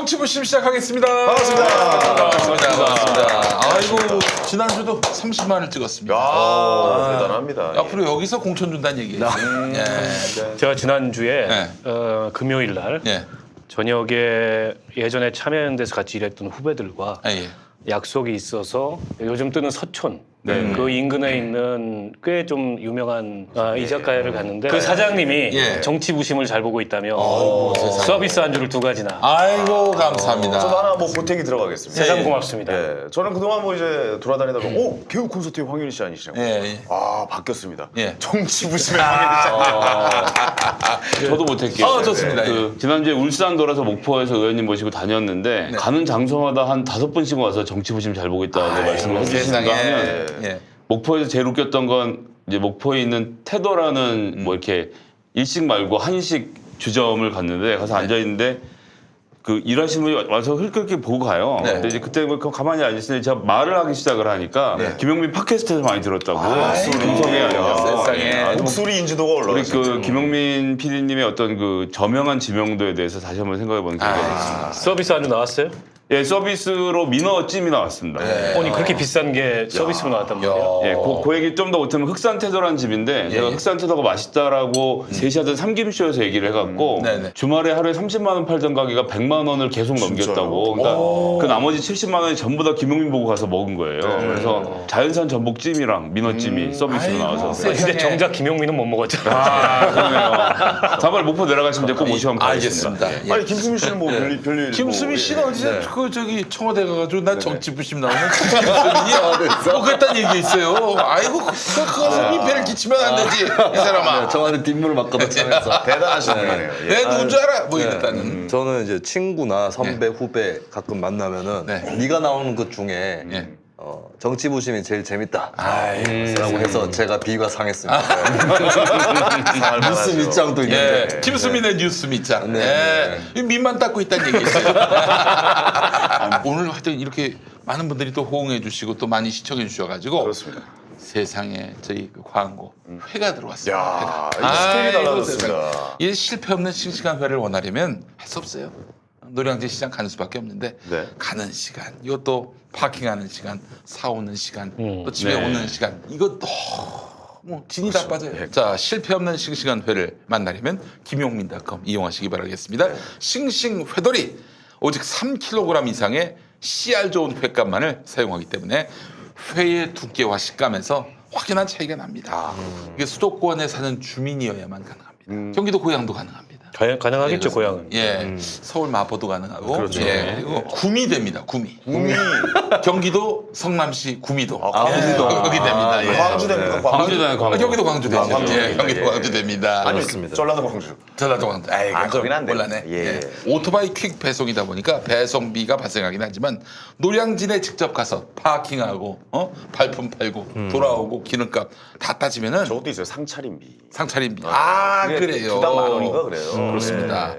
정치부심 시작하겠습니다. 반갑습니다. 아이고 지난주도 30만을 찍었습니다. 대단합니다. 앞으로 여기서 공천 준다는 얘기예요. 예. 제가 지난주에 네. 금요일 날 예. 저녁에 예전에 참여연대에서 같이 일했던 후배들과 예. 약속이 있어서 요즘 뜨는 서촌 그 인근에 있는 꽤 좀 유명한 이자카야를 갔는데 그 사장님이 예. 정치 부심을 잘 보고 있다며 세상에. 서비스 안주를 2가지나 아이고 감사합니다. 저도 하나 뭐 보태기 들어가겠습니다. 세상 고맙습니다. 예, 저는 그동안 뭐 이제 돌아다니다가 개그 콘서트의 황윤희 씨 아니시냐고. 예. 아 바뀌었습니다. 예. 정치 부심의 황윤희 씨. 저도 못할게요. 좋습니다. 그 지난주에 울산 돌아서 목포에서 의원님 모시고 다녔는데 가는 장소마다 한 5번씩 와서 정치 부심 잘 보고 있다고 말씀을 해주시는가 하면 예. 목포에서 제일 웃겼던 건 이제 목포에 있는 태도라는 뭐 이렇게 일식 말고 한식 주점을 갔는데 가서 앉아 있는데 그 일하시는 분이 와서 흘끗흘끗 보고 가요. 네. 근데 이제 그때 뭐 가만히 앉으시는데 제가 말을 하기 시작을 하니까 김용민 팟캐스트에서 많이 들었다고. 금성에 아니라. 세상에. 목소리 인지도가 우리 올라갔어요. 그 김용민 PD님의 어떤 그 저명한 지명도에 대해서 다시 한번 생각해보는 기회가 됐습니다. 서비스 안주 나왔어요? 예, 서비스로 민어찜이 나왔습니다. 아니 그렇게 비싼 게 서비스로 나왔단 말이에요? 예, 그 얘기 좀 더 못하면 흑산태도라는 집인데 제가 흑산태도가 맛있다라고 3시 하던 삼김쇼에서 얘기를 해갖고 네네. 주말에 하루에 30만 원 팔던 가게가 100만 원을 계속 넘겼다고. 그러니까 그 나머지 70만 원이 전부 다 김용민 보고 가서 먹은 거예요. 그래서 자연산 전복찜이랑 민어찜이 서비스로 나와서. 근데 정작 김용민은 못 먹었잖아. 그러네요. 다음에 목포 내려가시면 이제 꼭 모시면 가겠습니다. 알겠습니다. 예. 아니 김수미 씨는 뭐 별일. 김수미 씨가 어디서 그 저기 청와대 가가지고 나 정치부심 나오면 김수민이 오겠다는 얘기 있어요. 아이고 그것은 민폐를 끼치면 안 되지 이 사람아. 청와대 뒷문을 막거든 하면서 대단하신 분이네요. 예. 내 누군 줄 알아? 뭐 이랬다는. 저는 이제 친구나 선배 후배 가끔 만나면은 네. 네가 나오는 것 중에 예. 정치 부심이 제일 재밌다라고 해서 제가 비가 상했습니다. 뉴스 밑장도 예, 있는데 김수민의 뉴스 밑장. 네. 예, 민만 닦고 있다는 얘기 있어요. 오늘 하여튼 이렇게 많은 분들이 또 호응해 주시고 또 많이 시청해 주셔가지고 그렇습니다. 세상에 저희 그 광고 회가 들어왔어요. 야, 회가. 스케일이 아이고, 달라졌습니다. 세상에. 이 실패 없는 싱싱한 회를 원하려면 할 수 없어요. 노량진 시장 가는 수밖에 없는데 네. 가는 시간, 이것도 파킹하는 시간, 사오는 시간, 또 집에 네. 오는 시간, 이거 너무 진이 다 빠져요. 자, 실패 없는 싱싱한 회를 만나려면 김용민.com 이용하시기 바라겠습니다. 싱싱 회돌이 오직 3kg 이상의 CR 좋은 횟감만을 사용하기 때문에 회의 두께와 식감에서 확연한 차이가 납니다. 이게 수도권에 사는 주민이어야만 가능합니다. 경기도 고양도 가능합니다. 가능하겠죠, 고향은. 예, 서울 마포도 가능하고, 그렇죠. 예, 그리고 구미 됩니다. 구미. 경기도 성남시 구미도. 구미도. 거기 됩니다. 예. 광주 됩니까? 광주잖아요, 광주. 경기도 광주 되죠. 광주. 예, 경기도 광주 됩니다. 아니 전라도 광주. 전라도 광주. 아이, 거긴 안 돼. 곤란해. 예. 예. 오토바이 퀵 배송이다 보니까 배송비가 발생하긴 하지만 노량진에 직접 가서 파킹하고 발품 팔고 돌아오고 기름값 다 따지면은 저것도 있어요. 상차림비. 상차림비. 그게 그래요. 두당 10,000원인가 그래요. 그렇습니다. 예.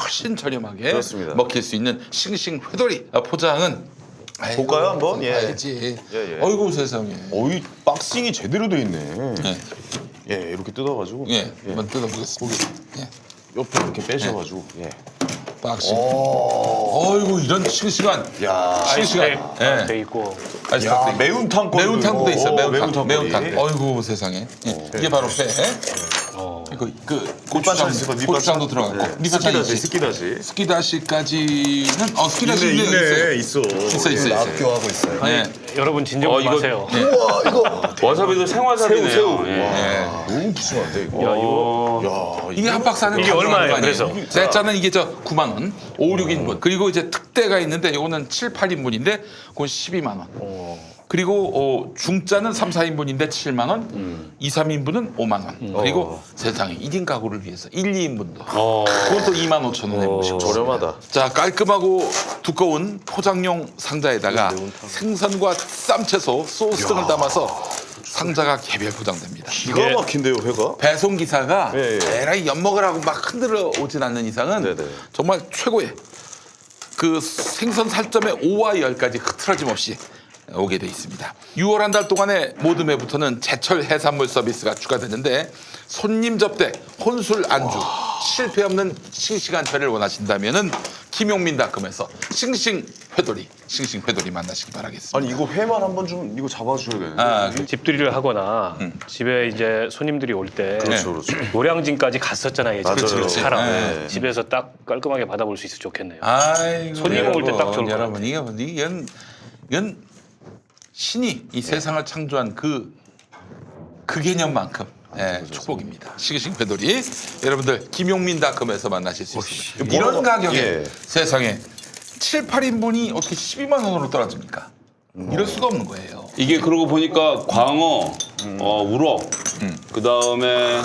훨씬 저렴하게 그렇습니다. 먹힐 수 있는 싱싱 회돌이 포장은 아이고, 볼까요, 한번? 예. 봐야지. 예. 어이구 세상에. 어이 박싱이 제대로 돼 있네. 예, 예, 이렇게 뜯어가지고. 예, 한번 뜯어보겠습니다. 예, 옆에 이렇게 빼셔가지고. 예. 박싱. 어이구 이런 싱싱한. 야, 싱싱한. 예. 돼 있고. 아이스박스. 매운탕 매운탕도 있어요. 매운탕. 매운탕. 어이구 세상에. 예. 이게 바로 회. 그 밑반찬 고추장, 있을 거, 고추장도 들어가고 밑반찬 있지. 스키다시. 스키다시까지는 스키다시 있어. 있어. 학교하고 있어요. 네. 여러분 진정 이거- 마세요. 와사비도 생와사비네요. 새우. 예. 너무 푸짐한데 이거. 야, 이거 이게 한 박스 안에 이게 다 들어가는 얼마예요, 거 아니에요? 그래서? 세짜는 이게 9만 원, 5, 6인분. 그리고 이제 특대가 있는데 이거는 7, 8인분인데 그건 12만 원. 그리고 중짜는 3, 4인분인데 7만 원, 2, 3인분은 5만 원. 그리고 세상에 1인 가구를 위해서 1, 2인분도. 그것도 2만 5천 원에 모시고. 저렴하다. 자, 깔끔하고 두꺼운 포장용 상자에다가 생선과 쌈채소, 소스 등을 담아서 상자가 개별 포장됩니다. 기가 막힌데요, 회가? 배송 기사가 예, 예. 에라이 엿먹으라고 막 흔들어 오진 않는 이상은 네네. 정말 최고의 그 생선 살점의 5와 10까지 흐트러짐 없이 오게 돼 있습니다. 6월 한 달 동안의 모든 회부터는 제철 해산물 서비스가 추가되는데 손님 접대, 혼술 안주, 실패 없는 싱싱한 회를 원하신다면은 김용민닷컴에서 싱싱 회돌이 만나시기 바라겠습니다. 아니 이거 회만 한 번 좀 이거 잡아줘야 되는데. 아, 집들이를 하거나 집에 이제 손님들이 올 때 그렇죠, 그렇죠. 노량진까지 갔었잖아요. 예전에. 맞아요. 그렇지. 차랑 네. 집에서 딱 깔끔하게 받아볼 수 있어 좋겠네요. 아이고, 손님 올 때 딱 좋을 것 여러분 이건 신이 이 세상을 창조한 그 개념만큼 축복입니다. 싱싱 회돌이 여러분들 김용민닷컴에서 만나실 수 있습니다. 이런 가격에 예. 세상에 7, 8인분이 어떻게 12만 원으로 떨어집니까? 이럴 수가 없는 거예요. 이게 그러고 보니까 광어, 우럭, 그 다음에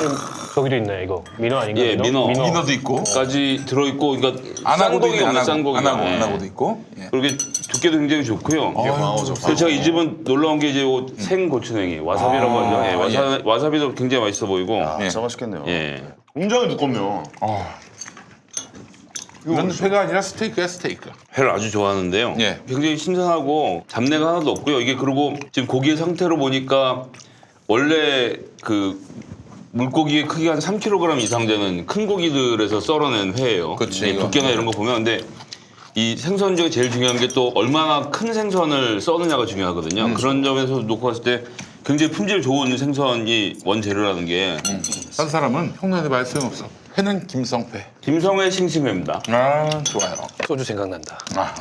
저기도 있네 이거 민어 아닌가? 예, 민어. 민어도 있고 까지 들어있고, 그러니까 안하고도 있네. 쌍고기가 쌍고기가. 예. 안하고도 있고. 예. 그리고 이게 두께도 굉장히 좋고요. 이게 광어죠. 그래서 제가 이 집은 놀러 온 게 이제 생고추냉이 와사비라고 하죠. 예, 와사비도 굉장히 맛있어 보이고. 아, 예. 진짜 맛있겠네요. 예. 굉장히 두껍네요. 이건 회가 아니라 스테이크야 스테이크. 회를 아주 좋아하는데요. 예. 굉장히 신선하고 잡내가 하나도 없고요. 이게 그리고 지금 고기의 상태로 보니까 원래 그 물고기의 크기가 한 3kg 이상 되는 큰 고기들에서 썰어낸 회예요. 그치, 예, 이거. 두께나 이런 거 보면 근데 이 생선 중에 제일 중요한 게 또 얼마나 큰 생선을 써느냐가 중요하거든요. 그런 점에서 놓고 봤을 때 굉장히 품질 좋은 생선이 원재료라는 게 딴 사람은 흉내내 말 소용없어. 회는 김성회. 김성회 싱싱회입니다. 아 좋아요. 소주 생각난다. 아,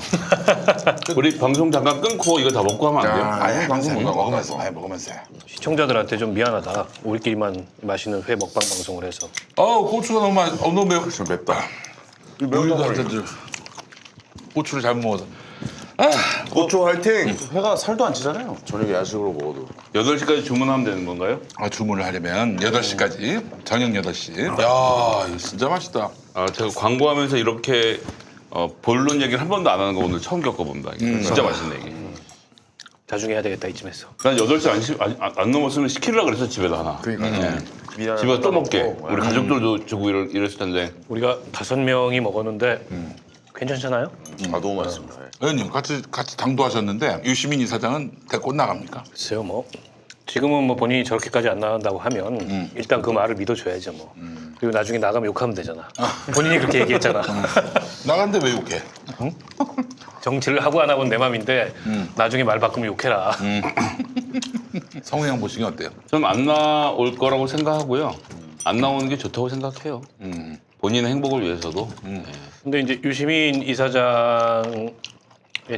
우리 방송 잠깐 끊고 이거 다 먹고 하면 안 돼요? 아예 방송 먹으면서 먹으면서. 시청자들한테 좀 미안하다. 우리끼리만 맛있는 회 먹방 방송을 해서. 고추가 너무 매워. 좀 맵다. 우리도 한잔 고추를 잘못 먹어서. 고추 화이팅! 회가 살도 안 찌잖아요. 저녁에 야식으로 먹어도. 8시까지 주문하면 되는 건가요? 주문을 하려면 8시까지 저녁 8시. 야 이거 진짜 맛있다. 제가 광고하면서 이렇게 본론 얘기를 한 번도 안 하는 거 오늘 처음 겪어본다. 이게 진짜 맛있네 이게. 자중해 해야 되겠다 이쯤에서. 난 8시 안 넘었으면 시키려고 그랬어 집에다 하나. 그러니까요. 집에 또 먹게. 우리 가족들도 주고 이랬을 텐데. 우리가 5명이 먹었는데 괜찮잖아요? 아 너무 맛있습니다. 예. 의원님 같이 당도하셨는데 유시민 이사장은 데리고 나갑니까? 글쎄요 뭐 지금은 뭐 본인이 저렇게까지 안 나간다고 하면 일단 그 말을 믿어줘야죠 뭐. 그리고 나중에 나가면 욕하면 되잖아. 본인이 그렇게 얘기했잖아. 나간데 왜 욕해? 정치를 하고 안 하고는 내 맘인데 나중에 말 바꾸면 욕해라. 성우 형 보시기 어때요? 저는 안 나올 거라고 생각하고요. 안 나오는 게 좋다고 생각해요. 본인의 행복을 위해서도. 근데 이제 유시민 이사장에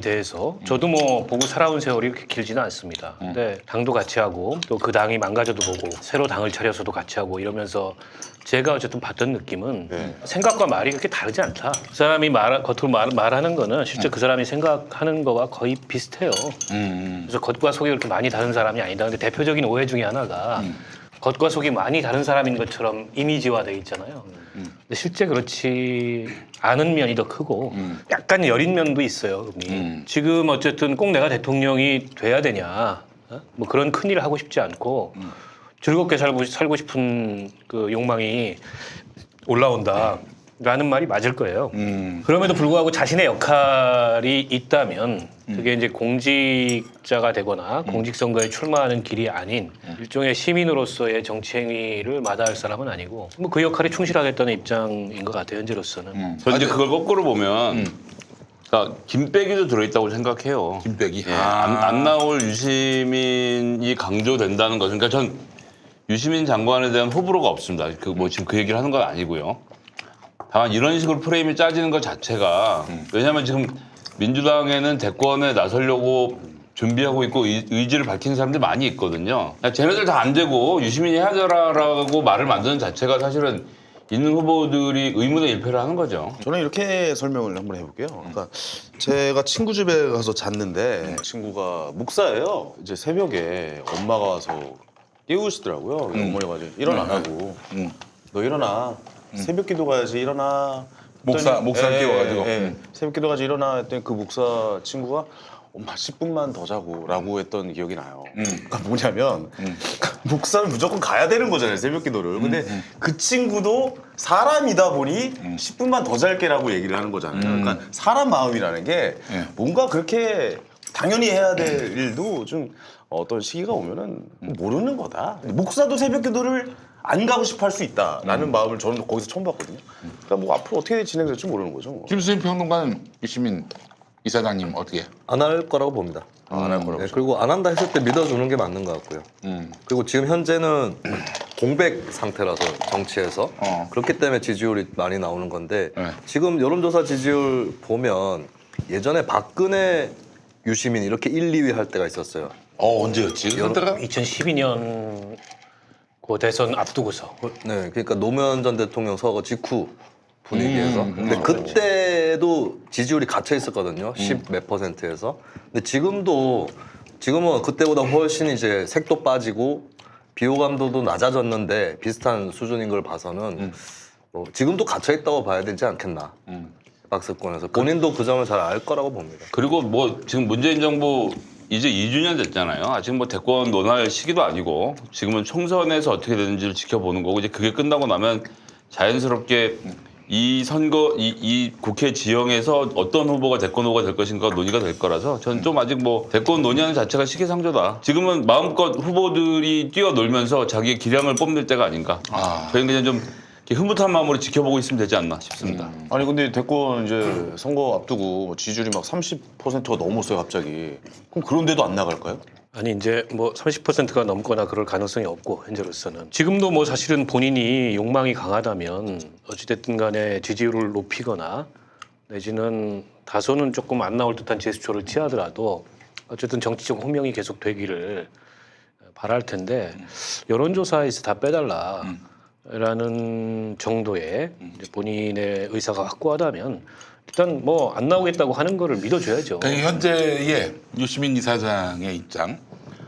대해서 저도 뭐 보고 살아온 세월이 그렇게 길지는 않습니다. 근데 당도 같이 하고 또 그 당이 망가져도 보고 새로 당을 차려서도 같이 하고 이러면서 제가 어쨌든 봤던 느낌은 생각과 말이 그렇게 다르지 않다. 그 사람이 겉으로 말하는 거는 실제 그 사람이 생각하는 거와 거의 비슷해요. 그래서 겉과 속이 그렇게 많이 다른 사람이 아니다. 근데 대표적인 오해 중에 하나가 겉과 속이 많이 다른 사람인 것처럼 이미지화돼 있잖아요. 근데 실제 그렇지 않은 면이 더 크고 약간 여린 면도 있어요. 지금 어쨌든 꼭 내가 대통령이 돼야 되냐 뭐 그런 큰 일을 하고 싶지 않고 즐겁게 살고 싶은 그 욕망이 올라온다. 라는 말이 맞을 거예요. 그럼에도 불구하고 자신의 역할이 있다면 그게 이제 공직자가 되거나 공직선거에 출마하는 길이 아닌 일종의 시민으로서의 정치 행위를 마다할 사람은 아니고 뭐 그 역할에 충실하겠다는 입장인 것 같아요. 현재로서는. 저 이제 그걸 거꾸로 보면 그러니까 김빼기도 들어있다고 생각해요. 김빼기. 예, 안 나올 유시민이 강조된다는 것은 그러니까 전 유시민 장관에 대한 호불호가 없습니다. 뭐 지금 그 얘기를 하는 건 아니고요. 다만 이런 식으로 프레임이 짜지는 것 자체가 왜냐하면 지금 민주당에는 대권에 나서려고 준비하고 있고 의지를 밝히는 사람들이 많이 있거든요. 쟤네들 다 안 되고 유시민이 해야 되라라고 말을 만드는 자체가 사실은 있는 후보들이 의문의 일패를 하는 거죠. 저는 이렇게 설명을 한번 해볼게요. 그러니까 제가 친구 집에 가서 잤는데 친구가 목사예요. 이제 새벽에 엄마가 와서 깨우시더라고요. 어머니가 이제 일어나라고. 너 일어나. 새벽기도 가야지 일어나. 목사를 깨워가지고. 새벽기도 가야지 일어나 했더니 그 목사 친구가 엄마 10분만 더 자고라고 했던 기억이 나요. 그러니까 뭐냐면 목사는 무조건 가야 되는 거잖아요, 새벽기도를. 근데 그 친구도 사람이다 보니 10분만 더 잘게라고 얘기를 하는 거잖아요. 그러니까 사람 마음이라는 게 뭔가 그렇게 당연히 해야 될 일도 좀 어떤 시기가 오면은 모르는 거다. 목사도 새벽기도를 안 가고 싶어 할 수 있다라는 마음을 저는 거기서 처음 봤거든요. 그러니까 뭐 앞으로 어떻게 진행될지 모르는 거죠. 뭐. 김수인 평론가는 유시민 이사장님 어떻게? 안 할 거라고 봅니다. 안 할 거라고. 네, 그리고 안 한다 했을 때 믿어주는 게 맞는 것 같고요. 그리고 지금 현재는 공백 상태라서 정치에서 그렇기 때문에 지지율이 많이 나오는 건데 네. 지금 여론조사 지지율 보면 예전에 박근혜 유시민 이렇게 1, 2위 할 때가 있었어요. 언제였지? 그때가 2012년 그 대선 앞두고서 네, 그러니까 노무현 전 대통령 서거 직후 분위기에서. 근데 그때도 지지율이 갇혀 있었거든요. 10 몇 %에서. 근데 지금은 그때보다 훨씬 이제 색도 빠지고 비호감도도 낮아졌는데 비슷한 수준인 걸 봐서는 지금도 갇혀 있다고 봐야 되지 않겠나. 박스권에서 본인도 그 점을 잘 알 거라고 봅니다. 그리고 뭐 지금 문재인 정부 이제 2주년 됐잖아요. 아직 뭐 대권 논할 시기도 아니고 지금은 총선에서 어떻게 되는지를 지켜보는 거고 이제 그게 끝나고 나면 자연스럽게 이 선거 이 국회 지형에서 어떤 후보가 대권 후보가 될 것인가 논의가 될 거라서 저는 좀 아직 뭐 대권 논의하는 자체가 시기상조다. 지금은 마음껏 후보들이 뛰어놀면서 자기의 기량을 뽐낼 때가 아닌가. 저희는 그냥 좀 이렇게 흐뭇한 마음으로 지켜보고 있으면 되지 않나 싶습니다. 아니 근데 대권 이제 선거 앞두고 지지율이 막 30%가 넘었어요 갑자기. 그럼 그런데도 안 나갈까요? 아니 이제 뭐 30%가 넘거나 그럴 가능성이 없고 현재로서는 지금도 뭐 사실은 본인이 욕망이 강하다면 어찌됐든 간에 지지율을 높이거나 내지는 다소는 조금 안 나올 듯한 제스처를 취하더라도 어쨌든 정치적 호명이 계속 되기를 바랄 텐데 여론조사에서 다 빼달라라는 정도의 이제 본인의 의사가 확고하다면 일단 뭐 안 나오겠다고 하는 거를 믿어줘야죠. 그러니까 현재의 유시민 이사장의 입장,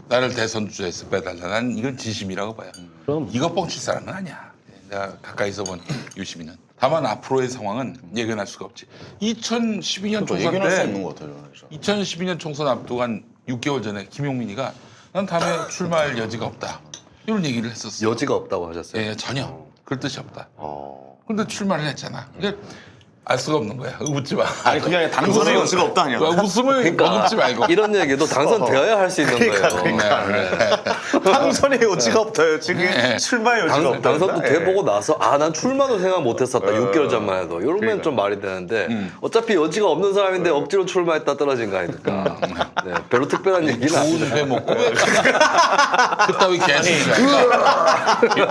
나를 대선 주자에서 빼달라. 난 이건 진심이라고 봐요. 그럼 이거 뻥칠 사람은 아니야. 내가 가까이서 본 유시민은. 다만 앞으로의 상황은 예견할 수가 없지. 2012년 총선 얘기할 수 때 있는 것 같아요. 진짜. 2012년 총선 앞두고 한 6개월 전에 김용민이가 난 다음에 출마할 여지가 없다. 이런 얘기를 했었어. 여지가 없다고 하셨어요. 예, 전혀 그럴 뜻이 없다. 어. 근데 출마를 했잖아. 그러니까 알 수가 없는 거야. 웃지 마. 아니 그게 아니라 당선의 여지가 없다 아니야. 웃음을 머금지 말고. 이런 얘기도 당선되어야 할 수 있는 거예요. 네, 네. 당선의 여지가 없다요. 지금 네. 출마의 여지가 없다. 당선도 돼보고 나서 난 출마도 생각 못했었다. 네. 6개월 전만 해도 이러면 좀 말이 되는데 어차피 여지가 없는 사람인데 억지로 출마했다 떨어진 거 아닙니까? 네, 별로 특별한 얘기는 좋은 아니에요. 회먹고 그따위 개소리야.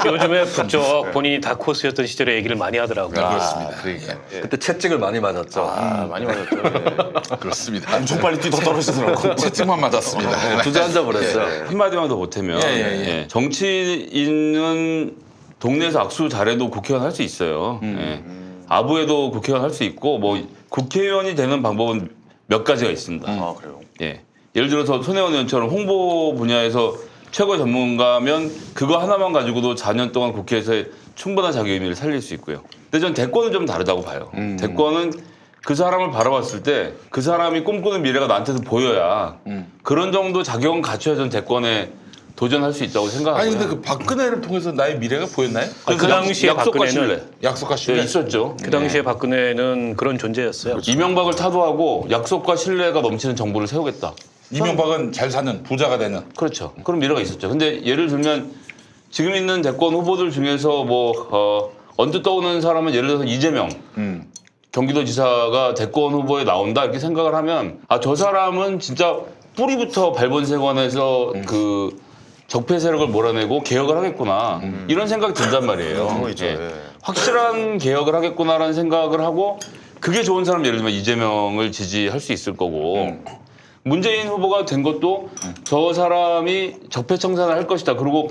요즘에 부쩍 본인이 다코스였던 시절의 얘기를 많이 하더라고요. 그렇습니다. 그러니까. 예. 그때 채찍을 많이 맞았죠. 많이 맞았죠. 예. 그렇습니다. 엄청 빨리 뛰다 떨어지더라고. 채찍만 맞았습니다. 주저앉아 버렸어요. 한마디만 더 보태면 예. 정치인은 동네에서 악수 잘해도 국회의원 할 수 있어요. 예. 아부에도 국회의원 할 수 있고 뭐 국회의원이 되는 방법은 몇 가지가 있습니다. 아 그래요. 예. 예를 들어서 손혜원 의원처럼 홍보 분야에서 최고 전문가면 그거 하나만 가지고도 4년 동안 국회에서 충분한 자기 의미를 살릴 수 있고요. 근데 전 대권은 좀 다르다고 봐요. 대권은 그 사람을 바라봤을 때 그 사람이 꿈꾸는 미래가 나한테도 보여야 그런 정도 자격은 갖춰야 전 대권에 도전할 수 있다고 생각하고요. 아니 근데 그 박근혜를 통해서 나의 미래가 보였나요? 그 당시에 약속과 박근혜는- 신뢰 약속과 예, 신뢰. 있었죠. 그 당시에 박근혜는 그런 존재였어요. 이명박을 타도하고 약속과 신뢰가 넘치는 정부를 세우겠다. 이명박은 잘 사는 부자가 되는. 그렇죠. 그런 미래가 있었죠. 근데 예를 들면 지금 있는 대권 후보들 중에서 언뜻 떠오르는 사람은 예를 들어서 이재명 경기도지사가 대권 후보에 나온다 이렇게 생각을 하면 저 사람은 진짜 뿌리부터 발본색원에서 그 적폐 세력을 몰아내고 개혁을 하겠구나 이런 생각이 든단 말이에요. 그런 거 있죠. 예. 예. 확실한 개혁을 하겠구나라는 생각을 하고 그게 좋은 사람 예를 들면 이재명을 지지할 수 있을 거고 문재인 후보가 된 것도 저 사람이 적폐청산을 할 것이다. 그리고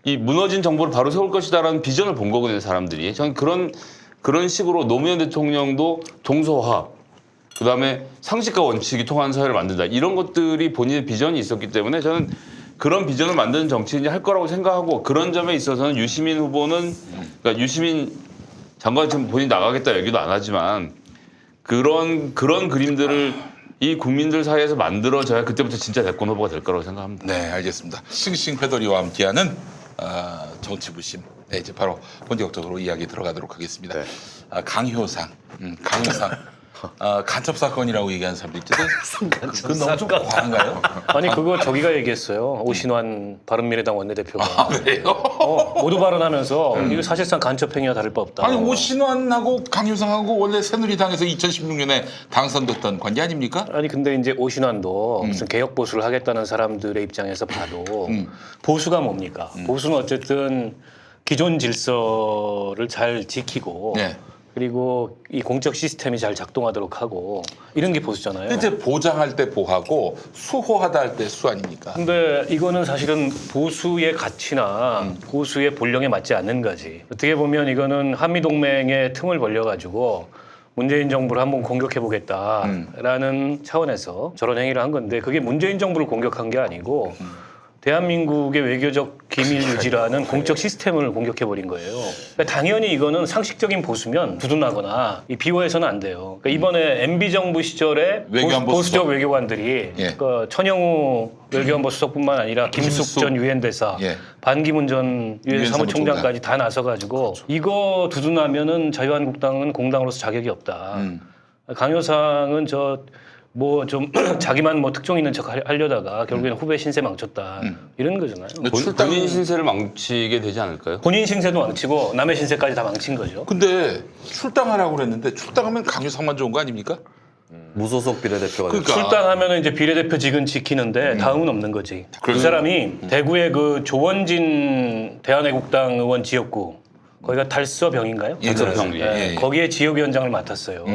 이 무너진 정부를 바로 세울 것이다라는 비전을 본 거거든요, 사람들이. 저는 그런 식으로 노무현 대통령도 동서화, 그다음에 상식과 원칙이 통하는 사회를 만든다. 이런 것들이 본인의 비전이 있었기 때문에 저는 그런 비전을 만드는 정치인이 할 거라고 생각하고 그런 점에 있어서는 유시민 후보는 그러니까 유시민 장관 지금 본인이 나가겠다 얘기도 안 하지만 그런 그림들을 이 국민들 사이에서 만들어져야 그때부터 진짜 대권 후보가 될 거라고 생각합니다. 네, 알겠습니다. 싱싱 회돌이와 함께하는 정치부심. 네, 이제 바로 본격적으로 이야기 들어가도록 하겠습니다. 네. 강효상. 강효상. 간첩 사건이라고 얘기하는 사람도 있던데 그건 너무 좀 과한가요? 아니 그거 저기가 얘기했어요. 오신환 바른미래당 원내대표가 그래요? 모두 발언하면서 이거 사실상 간첩행위와 다를 바 없다. 아니 오신환하고 강효상하고 원래 새누리당에서 2016년에 당선됐던 관계 아닙니까? 아니 근데 이제 오신환도 무슨 개혁 보수를 하겠다는 사람들의 입장에서 봐도 보수가 뭡니까? 보수는 어쨌든 기존 질서를 잘 지키고 네. 그리고 이 공적 시스템이 잘 작동하도록 하고 이런 게 보수잖아요. 근데 이제 보장할 때 보하고 수호하다 할 때 수 아닙니까? 근데 이거는 사실은 보수의 가치나 보수의 본령에 맞지 않는 거지. 어떻게 보면 이거는 한미동맹의 틈을 벌려가지고 문재인 정부를 한번 공격해보겠다라는 차원에서 저런 행위를 한 건데 그게 문재인 정부를 공격한 게 아니고 대한민국의 외교적 기밀 유지라는 공적 시스템을 공격해버린 거예요. 그러니까 당연히 이거는 상식적인 보수면 두둔하거나 이 비호해서는 안 돼요. 그러니까 이번에 MB 정부 시절에 외교안보 보수적 수석. 외교관들이 예. 그러니까 천영우 외교안보 수석뿐만 아니라 김숙 전 유엔 대사, 예. 반기문 전 유엔 유엔 사무총장까지 다 나서가지고 이거 두둔하면은 자유한국당은 공당으로서 자격이 없다. 강효상은 뭐 좀 자기만 뭐 특종 있는 척 하려다가 결국에는 후배 신세 망쳤다 이런 거잖아요. 본인 신세를 망치게 되지 않을까요? 본인 신세도 망치고 남의 신세까지 다 망친 거죠. 근데 출당하라고 그랬는데 출당하면 강효상만 좋은 거 아닙니까? 무소속 비례대표가 그러니까. 출당하면은 이제 비례대표직은 지키는데 다음은 없는 거지. 그 사람이 대구의 그 조원진 대한애국당 의원 지역구 거기가 달서병인가요? 예, 달서병. 예, 예. 거기에 지역위원장을 맡았어요.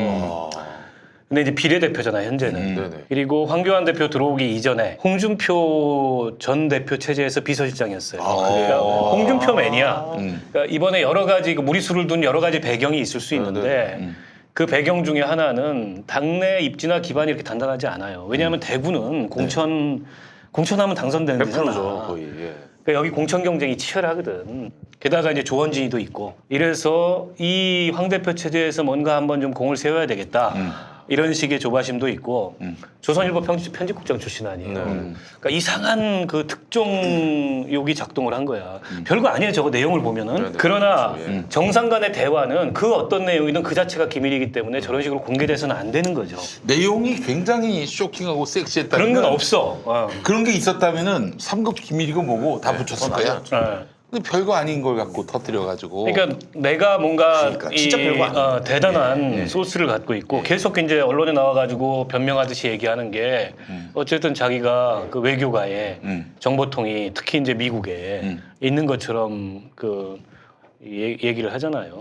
근데 이제 비례대표잖아요, 현재는. 네네. 그리고 황교안 대표 들어오기 이전에 홍준표 전 대표 체제에서 비서실장이었어요. 그러니까 홍준표 매니아. 그러니까 이번에 여러 가지 그 무리수를 둔 여러 가지 배경이 있을 수 있는데 그 배경 중에 하나는 당내 입지나 기반이 이렇게 단단하지 않아요. 왜냐하면 대구는 공천하면 당선되는 데잖아. 100%죠 거의. 예. 그러니까 여기 공천 경쟁이 치열하거든. 게다가 이제 조원진이도 있고. 이래서 이 황 대표 체제에서 뭔가 한번 좀 공을 세워야 되겠다. 이런 식의 조바심도 있고. 조선일보 편집국장 출신 아니에요. 그러니까 이상한 그 특종욕이 작동을 한 거야. 별거 아니에요. 저거 내용을 보면은. 네네. 그러나 그렇죠. 예. 정상 간의 대화는 그 어떤 내용이든 그 자체가 기밀이기 때문에 저런 식으로 공개돼서는 안 되는 거죠. 내용이 굉장히 쇼킹하고 섹시했다면 그런 건 없어. 그런 게 있었다면은 3급 기밀이고 뭐고 다 붙였을 거야. 네. 근데 별거 아닌 걸 갖고 터뜨려가지고. 그러니까 내가 뭔가 그러니까 진짜 별거 아니에요. 대단한 소스를 갖고 있고 계속 이제 언론에 나와가지고 변명하듯이 얘기하는 게 어쨌든 자기가 그 외교가에 정보통이 특히 이제 미국에 있는 것처럼 그 얘기를 하잖아요.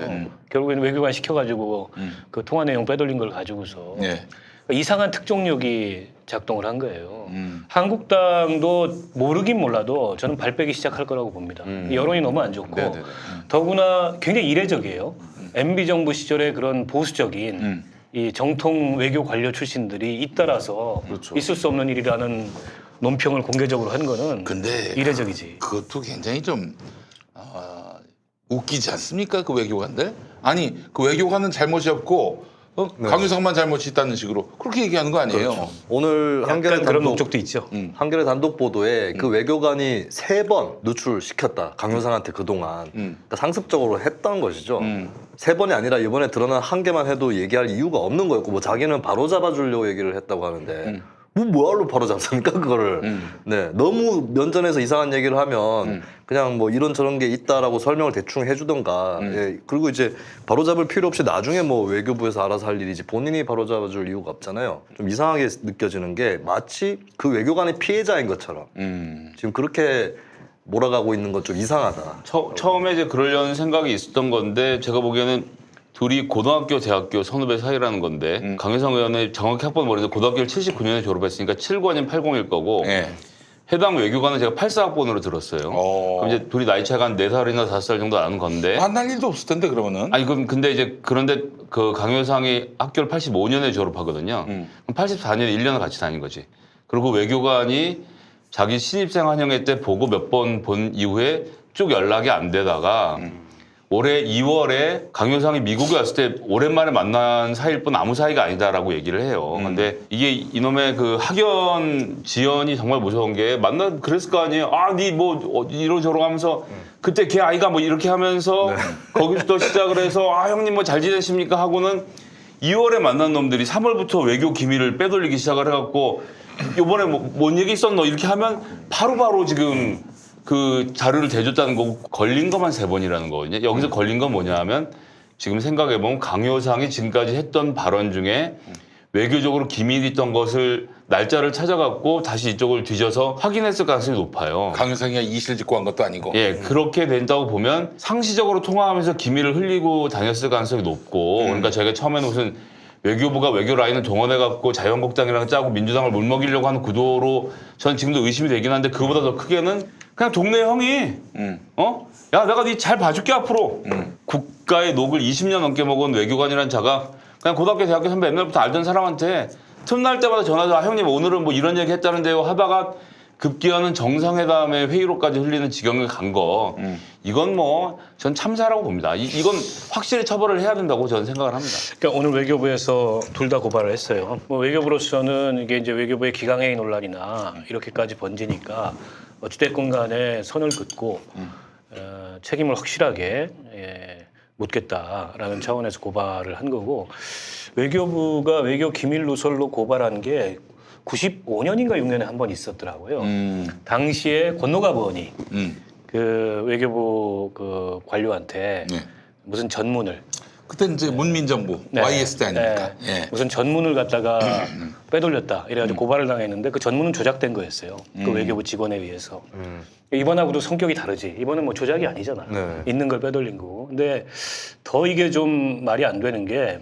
결국에는 외교관 시켜가지고 그 통화 내용 빼돌린 걸 가지고서 예. 이상한 특종력이 작동을 한 거예요. 한국당도 모르긴 몰라도 저는 발빼기 시작할 거라고 봅니다. 여론이 너무 안 좋고 네네네. 더구나 굉장히 이례적이에요. MB 정부 시절에 그런 보수적인 이 정통 외교 관료 출신들이 잇따라서 그렇죠. 있을 수 없는 일이라는 논평을 공개적으로 한 거는 근데 이례적이지. 그것도 굉장히 좀 웃기지 않습니까? 그 외교관들? 아니 그 외교관은 잘못이 없고 강효상만 잘못이 있다는 식으로 그렇게 얘기하는 거 아니에요? 오늘 한겨레 약간 그런 단독 목적도 있죠. 한겨레 단독 보도에 그 외교관이 3번 누출시켰다. 강효상한테 그동안 그러니까 상습적으로 했던 것이죠. 3번이 아니라 이번에 드러난 1개만 해도 얘기할 이유가 없는 거였고 뭐 자기는 바로 잡아주려고 얘기를 했다고 하는데 뭐하러 바로 잡습니까 그거를. 네, 너무 면전에서 이상한 얘기를 하면 그냥 뭐 이런 저런 게 있다라고 설명을 대충 해주던가. 예, 그리고 이제 바로 잡을 필요 없이 나중에 뭐 외교부에서 알아서 할 일이지 본인이 바로 잡아줄 이유가 없잖아요. 좀 이상하게 느껴지는 게 마치 그 외교관이 피해자인 것처럼 지금 그렇게 몰아가고 있는 건 좀 이상하다. 처음에 이제 그러려는 생각이 있었던 건데 제가 보기에는 둘이 고등학교, 대학교 선후배 사이라는 건데 강효상 의원의 정확히 학번 모르겠는데 고등학교를 79년에 졸업했으니까 79 아니면 80일 거고 예. 해당 외교관은 제가 84학번으로 들었어요. 그럼 이제 둘이 나이 차이가 한 4살이나 5살 정도 나는 건데 만날 일도 없을 텐데 그러면은. 아니 그럼 근데 이제 그런데 그 강효상이 학교를 85년에 졸업하거든요. 그럼 84년에 1년을 같이 다닌 거지. 그리고 외교관이 자기 신입생 환영회 때 보고 몇 번 본 이후에 쭉 연락이 안 되다가 올해 2월에 강효상이 미국에 왔을 때 오랜만에 만난 사이일 뿐 아무 사이가 아니다라고 얘기를 해요. 근데 이게 이놈의 그 학연 지연이 정말 무서운 게 그랬을 거 아니에요. 아, 니 뭐 이러저러 하면서 그때 걔 아이가 뭐 이렇게 하면서 거기부터 시작을 해서 아, 형님 뭐 잘 지내십니까 하고는 2월에 만난 놈들이 3월부터 외교 기밀을 빼돌리기 시작을 해갖고 이번에 뭔 얘기 있었노 이렇게 하면 바로바로 지금 그 자료를 대줬다는 거고 걸린 것만 3번이라는 거거든요. 여기서 걸린 건 뭐냐 하면 지금 생각해보면 강효상이 지금까지 했던 발언 중에 외교적으로 기밀이 있던 것을 날짜를 찾아갖고 다시 이쪽을 뒤져서 확인했을 가능성이 높아요. 강효상이가 이실 짓고 한 것도 아니고. 예, 그렇게 된다고 보면 상시적으로 통화하면서 기밀을 흘리고 다녔을 가능성이 높고 그러니까 저희가 처음에는 무슨 외교부가 외교 라인을 동원해갖고 자유한국당이랑 짜고 민주당을 물먹이려고 하는 구도로 전 지금도 의심이 되긴 한데 그거보다 더 크게는 그냥 동네 형이 야 내가 니 잘 봐줄게 앞으로 국가의 녹을 20년 넘게 먹은 외교관이라는 자가 그냥 고등학교 대학교 선배 옛날부터 알던 사람한테 틈날 때마다 전화해서 아, 형님 오늘은 뭐 이런 얘기 했다는데요 하다가 급기야는 정상회담의 회의로까지 흘리는 지경에 간 거 이건 뭐 전 참사라고 봅니다. 이건 확실히 처벌을 해야 된다고 저는 생각을 합니다. 그러니까 오늘 외교부에서 둘 다 고발을 했어요. 뭐 외교부로서는 이게 이제 외교부의 기강행위 논란이나 이렇게까지 번지니까 어찌됐건 간에 선을 긋고 책임을 확실하게 묻겠다라는 차원에서 고발을 한 거고 외교부가 외교 기밀 누설로 고발한 게 95년인가 6년에 한 번 있었더라고요. 당시에 권노갑 의원이 그 외교부 그 관료한테 네. 무슨 전문을 그때 이제 문민정부 네. YS 때 아닙니까? 네. 예. 무슨 전문을 갖다가 빼돌렸다 이래가지고 고발을 당했는데 그 전문은 조작된 거였어요. 그 외교부 직원에 의해서. 이번하고도 성격이 다르지. 이번은 뭐 조작이 아니잖아. 네. 있는 걸 빼돌린 거고. 근데 더 이게 좀 말이 안 되는 게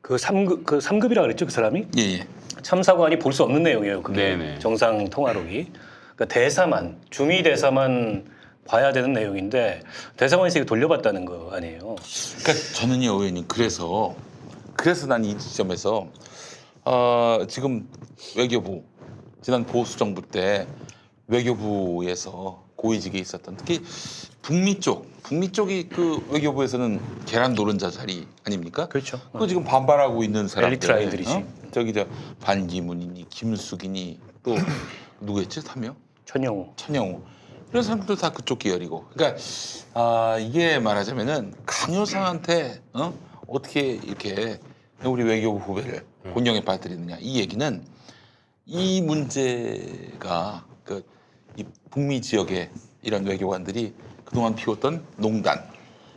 그 3급이라 그랬죠 그 사람이? 예. 참사관이 볼 수 없는 내용이에요. 그게 네네. 정상 통화록이. 그러니까 대사만 주미 대사만 봐야 되는 내용인데 대사관에서 이거 돌려봤다는 거 아니에요. 그러니까 저는요 의원님 그래서 난 이 지점에서 지금 외교부 지난 보수 정부 때 외교부에서 고위직에 있었던 특히 북미 쪽이 그 외교부에서는 계란 노른자 자리 아닙니까? 그렇죠. 그 지금 반발하고 있는 사람들 엘리트 라인들이지. 저기 저 반기문이니 김숙이니 또 누구였지? 3명? 천영우 이런 사람들 다 그쪽 계열이고 그러니까 이게 말하자면은 강효상한테 어떻게 이렇게 우리 외교부 후배를 곤경에 빠뜨리느냐 이 얘기는 이 문제가 이 북미 지역의 이런 외교관들이 그동안 피웠던 농단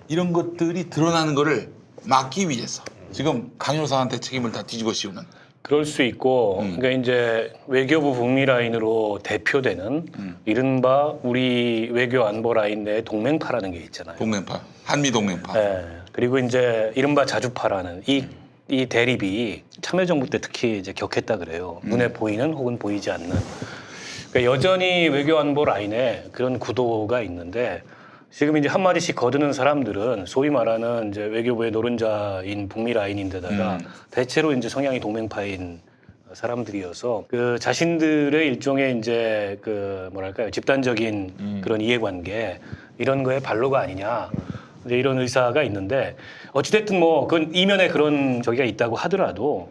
이런 것들이 드러나는 거를 막기 위해서 지금 강효상한테 책임을 다 뒤집어 씌우는 그럴 수 있고, 그러니까 이제 외교부 북미 라인으로 대표되는 이른바 우리 외교 안보 라인 내 동맹파라는 게 있잖아요. 동맹파, 한미 동맹파. 네. 그리고 이제 이른바 자주파라는 이 대립이 참여정부 때 특히 이제 격했다 그래요. 눈에 보이는 혹은 보이지 않는. 그러니까 여전히 외교 안보 라인에 그런 구도가 있는데 지금 이제 한 마디씩 거두는 사람들은 소위 말하는 이제 외교부의 노른자인 북미 라인인데다가 대체로 이제 성향이 동맹파인 사람들이어서 그 자신들의 일종의 이제 그 뭐랄까요 집단적인 그런 이해관계 이런 거에 반로가 아니냐 이제 이런 의사가 있는데 어찌됐든 뭐 그건 이면에 그런 저기가 있다고 하더라도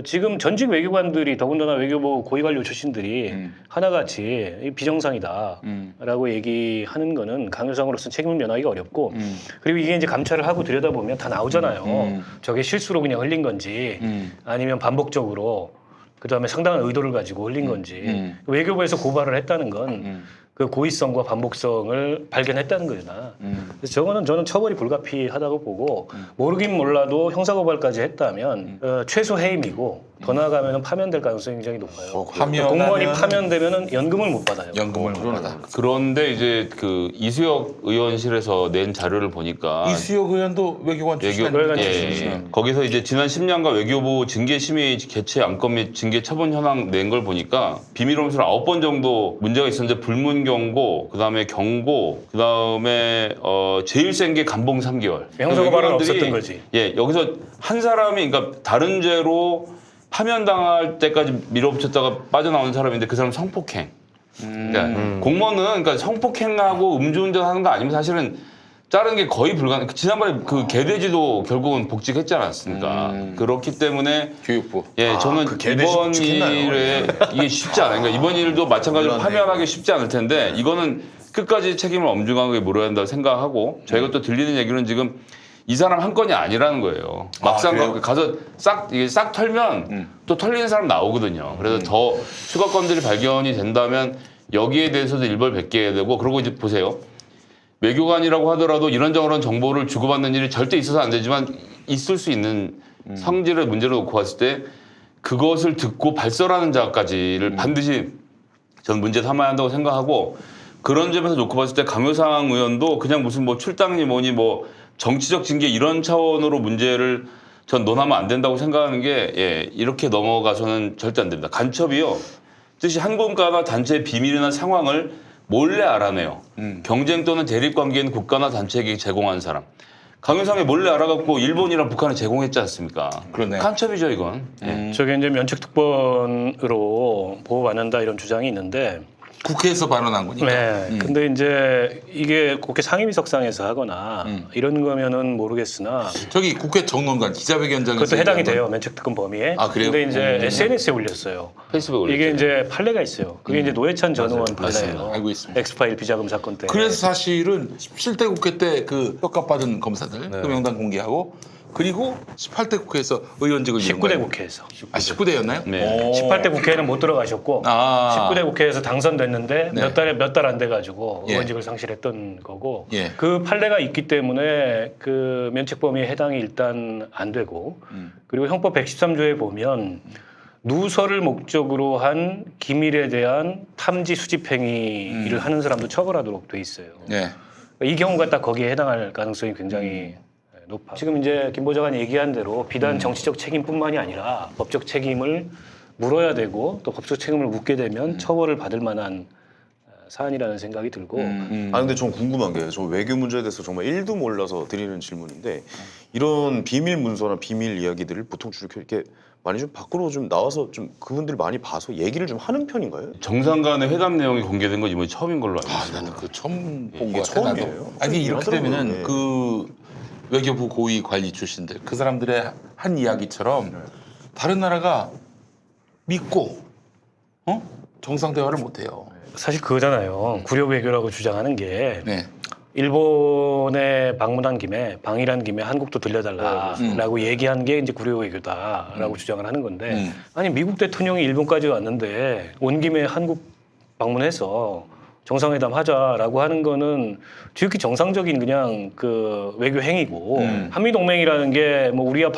지금 전직 외교관들이 더군다나 외교부 고위관료 출신들이 하나같이 비정상이다라고 얘기하는 거는 강효상으로서 책임을 면하기가 어렵고 그리고 이게 이제 감찰을 하고 들여다보면 다 나오잖아요. 저게 실수로 그냥 흘린 건지 아니면 반복적으로 그다음에 상당한 의도를 가지고 흘린 건지 외교부에서 고발을 했다는 건 그 고의성과 반복성을 발견했다는 거잖아. 그래서 저거는 저는 처벌이 불가피하다고 보고 모르긴 몰라도 형사고발까지 했다면 최소 해임이고 더 나아가면 파면될 가능성이 굉장히 높아요. 공무원이 파면되면 연금을 못 받아요. 연금을 못 받아. 그런데 이제 그 이수혁 의원실에서 낸 자료를 보니까 이수혁 의원도 외교관 출신 외교관 아닙니까? 출신이죠. 거기서 이제 지난 10년간 외교부 징계심의 개최 안건 및 징계 처분 현황 낸 걸 보니까 비밀 홈수를 9번 정도 문제가 있었는데 불문 경고, 그다음에 경고, 그다음에 제일 센 게 감봉 3개월. 형사고발은 외교관들이 없었던 거지. 예, 여기서 한 사람이 그러니까 다른 죄로 파면당할 때까지 밀어붙였다가 빠져나오는 사람인데 그 사람 성폭행. 그러니까 공무원은 그러니까 성폭행하고 음주운전하는 거 아니면 사실은 자르는 게 거의 불가능. 지난번에 그 개돼지도 결국은 복직했지 않았습니까? 그렇기 때문에 교육부. 예, 저는 그 개돼지 이번 복직했나요? 일에 이게 쉽지 않아요. 그러니까 이번 일도 마찬가지로 몰랐네. 파면하기 쉽지 않을 텐데 이거는 끝까지 책임을 엄중하게 물어야 한다고 생각하고 저희가 또 들리는 얘기는 지금 이 사람 한 건이 아니라는 거예요. 막상 그래요? 가서 이게 싹 털면 또 털리는 사람 나오거든요. 그래서 더 추가 건들이 발견이 된다면 여기에 대해서도 일벌백계해야 되고, 그리고 이제 보세요. 외교관이라고 하더라도 이런저런 정보를 주고받는 일이 절대 있어서 안 되지만 있을 수 있는 성질의 문제를 놓고 봤을 때 그것을 듣고 발설하는 자까지를 반드시 전 문제 삼아야 한다고 생각하고, 그런 점에서 놓고 봤을 때 강효상 의원도 그냥 무슨 뭐 출당이 뭐니 뭐 정치적 징계 이런 차원으로 문제를 전 논하면 안 된다고 생각하는 게, 예, 이렇게 넘어가서는 절대 안 됩니다. 간첩이요. 뜻이 한 국가나 단체의 비밀이나 상황을 몰래 알아내요. 경쟁 또는 대립 관계인 국가나 단체에게 제공한 사람. 강효상이 몰래 알아갖고 일본이랑 북한에 제공했지 않습니까? 그러네요. 간첩이죠, 이건. 저게 이제 면책특권으로 보호받는다 이런 주장이 있는데 국회에서 발언한 거니까. 네. 근데 이제 이게 국회 상임위석상에서 하거나 이런 거면은 모르겠으나 저기 국회 정론관 기자회견장에서 그것도 해당이 얘기한 돼요. 면책특권 범위에. 아, 그래요? 근데 이제 SNS에 올렸어요. 페이스북에 올렸죠. 이게 이제 판례가 있어요. 그게 이제 노회찬 전 의원 맞습니다. 판례예요. 알고 있습니다. 엑스파일 비자금 사건 때. 그래서 사실은 17대 국회 때 그 떡값 받은 검사들 그 명단 공개하고, 그리고 18대 국회에서 의원직을 19대 국회에서. 아 19대였나요? 네. 18대 국회에는 못 들어가셨고 아. 19대 국회에서 당선됐는데 네. 몇 달 안 돼가지고 예. 의원직을 상실했던 거고 예. 그 판례가 있기 때문에 그 면책 범위에 해당이 일단 안 되고 그리고 형법 113조에 보면 누설을 목적으로 한 기밀에 대한 탐지 수집 행위를 하는 사람도 처벌하도록 돼 있어요. 네. 이 경우가 딱 거기에 해당할 가능성이 굉장히 높아. 지금 이제 김 보좌관이 얘기한 대로 비단 정치적 책임뿐만이 아니라 법적 책임을 물어야 되고 또 법적 책임을 묻게 되면 처벌을 받을 만한 사안이라는 생각이 들고 아 근데 전 궁금한 게, 저 외교 문제에 대해서 정말 1도 몰라서 드리는 질문인데, 이런 비밀 문서나 비밀 이야기들을 보통 이렇게 많이 좀 밖으로 좀 나와서 좀 그분들 많이 봐서 얘기를 좀 하는 편인가요? 정상 간의 회담 내용이 공개된 건 이번이 처음인 걸로 알고 아 있어요. 나는 그 처음 본 이게 거 같아. 나도. 처음이에요? 아니 이렇게 하더라고요. 되면은 네. 그 외교부 고위 관리 출신들 그 사람들의 한 이야기처럼 다른 나라가 믿고 정상 대화를 못 해요. 사실 그거잖아요. 구려 외교라고 주장하는 게 네. 일본에 방문한 김에 방일한 김에 한국도 들려달라라고 얘기한 게 이제 구려 외교다라고 주장을 하는 건데 아니 미국 대통령이 일본까지 왔는데 온 김에 한국 방문해서 정상회담 하자라고 하는 거는 지극히 정상적인 그냥 그 외교 행위고 한미 동맹이라는 게 뭐 우리의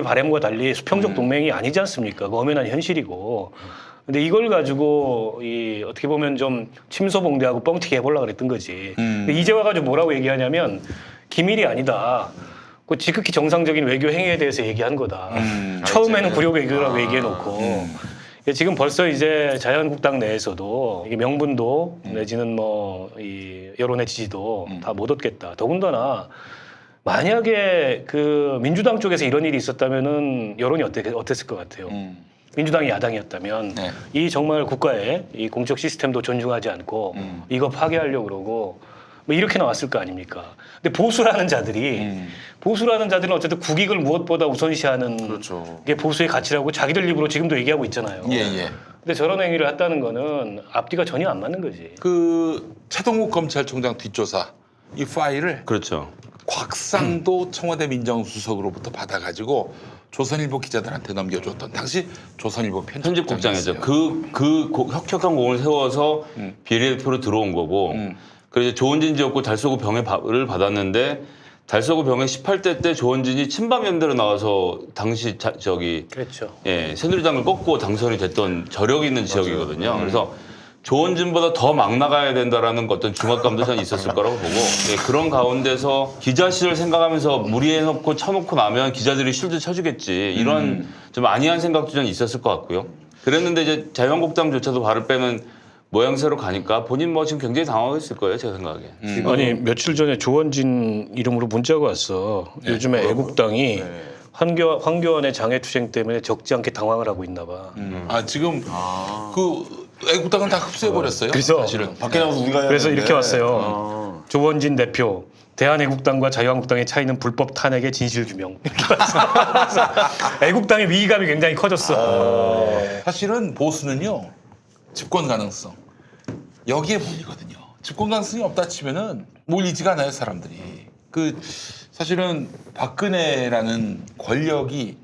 바램과 달리 수평적 동맹이 아니지 않습니까? 그 엄연한 현실이고. 근데 이걸 가지고 이 어떻게 보면 좀 침소봉대하고 뻥튀기 해보려고 그랬던 거지. 근데 이제 와가지고 뭐라고 얘기하냐면 기밀이 아니다. 그 지극히 정상적인 외교 행위에 대해서 얘기한 거다. 처음에는 구려 외교라고 얘기해놓고 지금 벌써 이제 자유한국당 내에서도 이게 명분도 내지는 뭐 이 여론의 지지도 다 못 얻겠다. 더군다나 만약에 그 민주당 쪽에서 이런 일이 있었다면은 여론이 어땠을 것 같아요. 민주당이 야당이었다면 네. 이 정말 국가의 이 공적 시스템도 존중하지 않고 이거 파괴하려고 그러고 뭐 이렇게 나왔을 거 아닙니까? 근데 보수라는 자들은 어쨌든 국익을 무엇보다 우선시하는 그렇죠. 게 보수의 가치라고 자기들 입으로 지금도 얘기하고 있잖아요. 예. 근데 저런 행위를 했다는 거는 앞뒤가 전혀 안 맞는 거지. 그 최동욱 검찰총장 뒷조사 이 파일을 그렇죠. 곽상도 청와대 민정수석으로부터 받아가지고 조선일보 기자들한테 넘겨줬던 당시 조선일보 편집국장이죠. 편집국장이었어요. 그 혁혁한 공을 세워서 비례대표로 들어온 거고, 그래서 조원진 지역구 달서구 병을 받았는데 달서구 병의 18대 때 조원진이 친박연대로 나와서 당시 그렇죠. 새누리당을 꺾고 당선이 됐던 저력 있는 지역이거든요. 그래서 조원진보다 더 막 나가야 된다라는 어떤 중압감도 저는 있었을 거라고 보고, 그런 가운데서 기자 시절 생각하면서 무리해놓고 쳐놓고 나면 기자들이 쉴드 쳐주겠지, 이런 좀 안이한 생각도 저는 있었을 것 같고요. 그랬는데 이제 자유한국당조차도 발을 빼는 모양새로 가니까 본인 뭐 지금 굉장히 당황했을 거예요, 제가 생각에. 아니 며칠 전에 조원진 이름으로 문자가 왔어. 요즘에 애국당이 황교안의 장애투쟁 때문에 적지 않게 당황을 하고 있나 봐. 아 지금 그 애국당을 다 흡수해 버렸어요. 그래서 사실은 밖에 나가서 우리가 해야 그래서 되는데. 이렇게 왔어요. 조원진 대표. 대한애국당과 자유한국당의 차이는 불법 탄핵의 진실 규명. 이렇게 왔어. 애국당의 위기감이 굉장히 커졌어. 사실은 보수는요 집권 가능성 여기에 몰리거든요. 집권 가능성이 없다 치면은 몰리지가 않아요 사람들이. 그 사실은 박근혜라는 권력이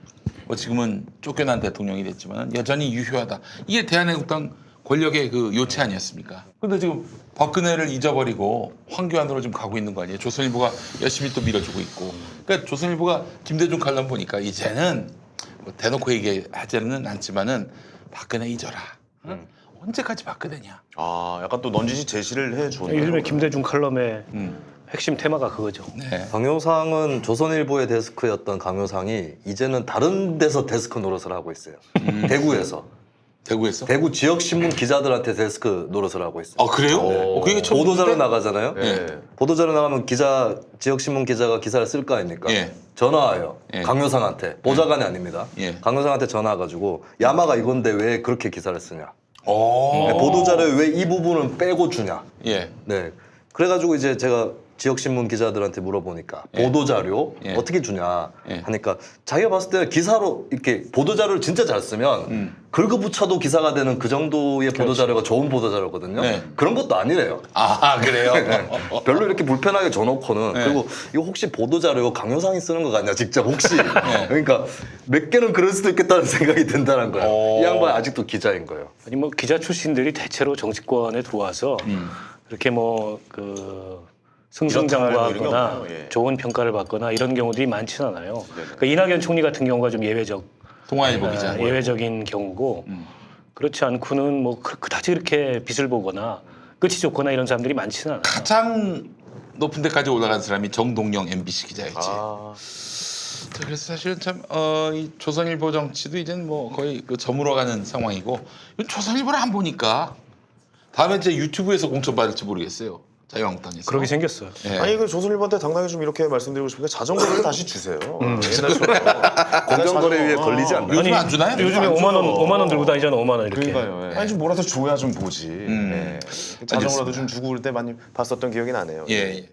뭐 지금은 쫓겨난 대통령이 됐지만 여전히 유효하다. 이게 대한민국당 권력의 그 요체 아니었습니까? 근데 지금 박근혜를 잊어버리고 황교안으로 좀 가고 있는 거 아니에요? 조선일보가 열심히 또 밀어주고 있고. 그러니까 조선일보가 김대중 칼럼 보니까 이제는 뭐 대놓고 얘기하지는 않지만은 박근혜 잊어라. 응? 언제까지 박근혜냐? 아, 약간 또 넌지시 제시를 해주네요. 요즘에 김대중 칼럼의 핵심 테마가 그거죠. 네. 강효상은 조선일보의 데스크였던 강효상이 이제는 다른 데서 데스크 노릇을 하고 있어요. 대구에서. 대구에서? 대구 지역 신문 기자들한테 데스크 노릇을 하고 있어요. 아 그래요? 그게 처음 보도자료 듣는데? 나가잖아요. 네. 보도자료 나가면 지역 신문 기자가 기사를 쓸 거 아닙니까? 예. 전화 와요. 예. 강효상한테. 보좌관이 아닙니다. 예. 강효상한테 전화 와가지고 야마가 이건데 왜 그렇게 기사를 쓰냐? 오. 보도자료에 왜 이 부분은 빼고 주냐? 예. 네. 그래가지고 이제 제가 지역신문 기자들한테 물어보니까 예. 보도자료 예. 어떻게 주냐 예. 하니까 자기가 봤을 때는 기사로 이렇게 보도자료를 진짜 잘 쓰면 긁어붙여도 기사가 되는 그 정도의 보도자료가 좋은 보도자료거든요. 네. 그런 것도 아니래요. 아 그래요? 별로 이렇게 불편하게 줘놓고는 네. 그리고 이거 혹시 보도자료 강효상이 쓰는 거 같냐 직접 혹시 그러니까 몇 개는 그럴 수도 있겠다는 생각이 든다는 거예요. 오. 이 양반 아직도 기자인 거예요. 아니 뭐 기자 출신들이 대체로 정치권에 들어와서 그렇게 뭐 그 이런 게 승승장구하거나 없나요? 예. 좋은 평가를 받거나 이런 경우들이 많지는 않아요. 그러니까 이낙연 총리 같은 경우가 좀 동아일보 기자. 예외적인 경우고 그렇지 않고는 뭐 그다지 그렇게 빛을 보거나 끝이 좋거나 이런 사람들이 많지는 않아요. 가장 높은 데까지 올라간 사람이 정동영 MBC 기자였지. 아, 자, 그래서 사실은 참 이 조선일보 정치도 이제는 뭐 거의 그 저물어가는 상황이고 이건 조선일보를 안 보니까 다음에 이제 유튜브에서 공천받을지 모르겠어요. 자유한국당에서. 그러게 생겼어요. 예. 아니 그 조선일보한테 당당히 좀 이렇게 말씀드리고 싶은 게 자전거를 다시 주세요. 옛날처럼 공정거래 위에 걸리지 않나요? 요즘 안 주나요? 요즘에 안 5만 원 들고 다니잖아. 5만 원 이렇게. 그러니까요. 예. 아니 좀 뭐라도 줘야 좀 보지. 예. 자전거라도 좀 주고 그럴 때 많이 봤었던 기억이 나네요. 예. 예.